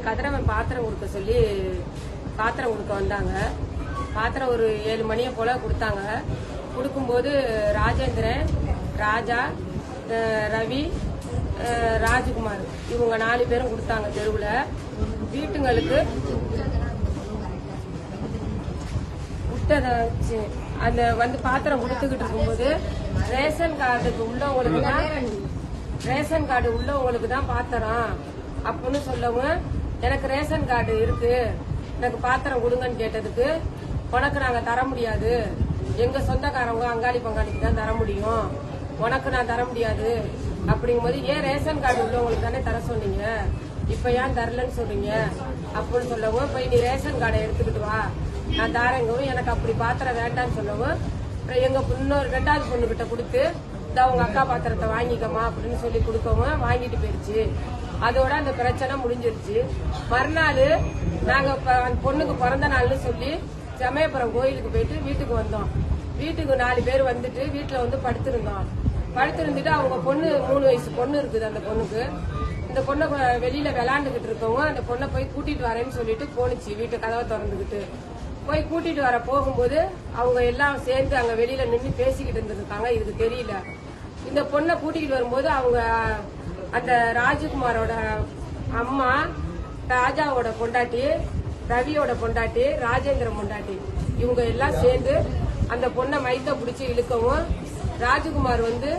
கதிரவன் பாத்திரம் கொடுக்க சொல்லி பாத்திரம் கொடுக்க வந்தாங்க. பாத்திரம் ஒரு 7 மணியை போல கொடுத்தாங்க. கொடுக்கும்போது ராஜேந்திரன், ராஜா, ரவி, ராஜகுமார் இவங்க 4 பேரும் கொடுத்தாங்க. தெருவில் வீட்டுங்களுக்கு அந்த வந்து பாத்திரம் கொடுத்துக்கிட்டு இருக்கும்போது ரேஷன் கார்டுக்கு உள்ளவங்களுக்கு தான் பாத்திரம் அப்படின்னு சொல்லவும், எனக்கு ரேஷன் கார்டு இருக்கு, எனக்கு பாத்திரம் கொடுங்கன்னு கேட்டதுக்கு, உனக்கு நாங்க தர முடியாது, எங்க சொந்தக்காரங்க அங்காளி பங்காளிக்கு தான் தர முடியும், உனக்கு நான் தர முடியாது அப்படிங்கும்போது, ஏன் ரேஷன் கார்டு உள்ளவங்களுக்கு தானே தர சொன்னீங்க, இப்ப ஏன் தரலன்னு சொல்றீங்க அப்படின்னு சொல்லவும், போய் நீ ரேஷன் கார்டை எடுத்துக்கிட்டு வா, நான் தாரங்கவும், எனக்கு அப்படி பாத்திரம் வேண்டான்னு சொல்லவும், எங்க இன்னொரு 2வது பொண்ணு கிட்ட கொடுத்து, உங்க அக்கா பாத்திரத்தை வாங்கிக்கமா அப்படின்னு சொல்லி கொடுக்கவும் வாங்கிட்டு போயிடுச்சு. அதோட அந்த பிரச்சனை முடிஞ்சிருச்சு. மறுநாள் நாங்க பொண்ணுக்கு பிறந்த நாள்னு சொல்லி சமயபுரம் கோயிலுக்கு போயிட்டு வீட்டுக்கு வந்தோம். வீட்டுக்கு 4 பேர் வந்துட்டு வீட்டுல வந்து படுத்திருந்துட்டு அவங்க பொண்ணு 3 வயசு பொண்ணு இருக்குது. அந்த பொண்ணுக்கு இந்த பொண்ணை வெளியில விளாண்டுகிட்டு இருக்கவங்க அந்த பொண்ணை போய் கூட்டிட்டு வரேன்னு சொல்லிட்டு போனுச்சு. வீட்டு கதவை திறந்துகிட்டு போய் கூட்டிட்டு வர போகும்போது அவங்க எல்லாம் சேர்ந்து அங்க வெளியில நின்று பேசிக்கிட்டு இருந்திருக்காங்க. இதுக்கு தெரியல. இந்த பொண்ணை கூட்டிகிட்டு வரும்போது அவங்க அந்த ராஜகுமாரோட அம்மா, ராஜாவோட பொண்டாட்டி, ரவியோட பொண்டாட்டி, ராஜேந்திர பொண்டாட்டி இவங்க எல்லாம் சேர்ந்து அந்த பொண்ணை மைத்த பிடிச்சி இழுக்கவும், ராஜகுமார் வந்து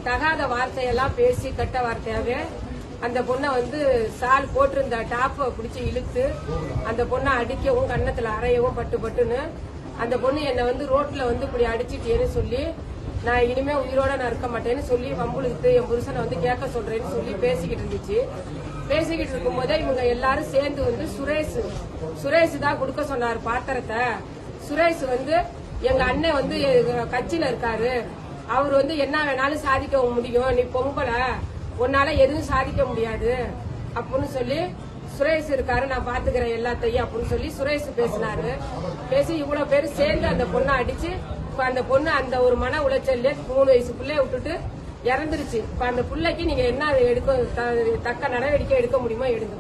தகாத வார்த்தையெல்லாம் பேசி கெட்ட வார்த்தையாவே அந்த பொண்ணை வந்து சால் போட்டிருந்த டாப்பை பிடிச்சி இழுத்து அந்த பொண்ணை அடிக்கவும், கன்னத்துல அறையவும், பட்டுன்னு அந்த பொண்ணு என்னை வந்து ரோட்ல வந்து இப்படி அடிச்சிட்டேன்னு சொல்லி, நான் இனிமே உயிரோட நான் இருக்க மாட்டேன்னு சொல்லி வம்புழுத்து என் புருஷனை வந்து கேட்க சொல்றேன்னு சொல்லி பேசிக்கிட்டு இருந்துச்சு. பேசிக்கிட்டு இருக்கும் போதே இவங்க எல்லாரும் சேர்ந்து வந்து சுரேஷ் தான் கொடுக்க சொன்னாரு பாத்திரத்தை. சுரேஷ் வந்து எங்க அண்ணன் வந்து கட்சியில இருக்காரு, அவர் வந்து என்ன வேணாலும் சாதிக்க முடியும், நீ பொம்பளை, உன்னால எதுவும் சாதிக்க முடியாது அப்படின்னு சொல்லி, சுரேஷ் இருக்காரு, நான் பாத்துக்கிறேன் எல்லாத்தையும் அப்படின்னு சொல்லி சுரேஷ் பேசினாரு. பேசி இவ்வளவு பேர் சேர்ந்து அந்த பொண்ணை அடிச்சு, அந்த பொண்ணு அந்த ஒரு மன உளைச்சல்ல 3 வயசு பிள்ளைய விட்டுட்டு இறந்துருச்சு. இப்ப அந்த பிள்ளைக்கு நீங்க என்ன தக்க நடவடிக்கை எடுக்க முடியுமோ எடுங்க.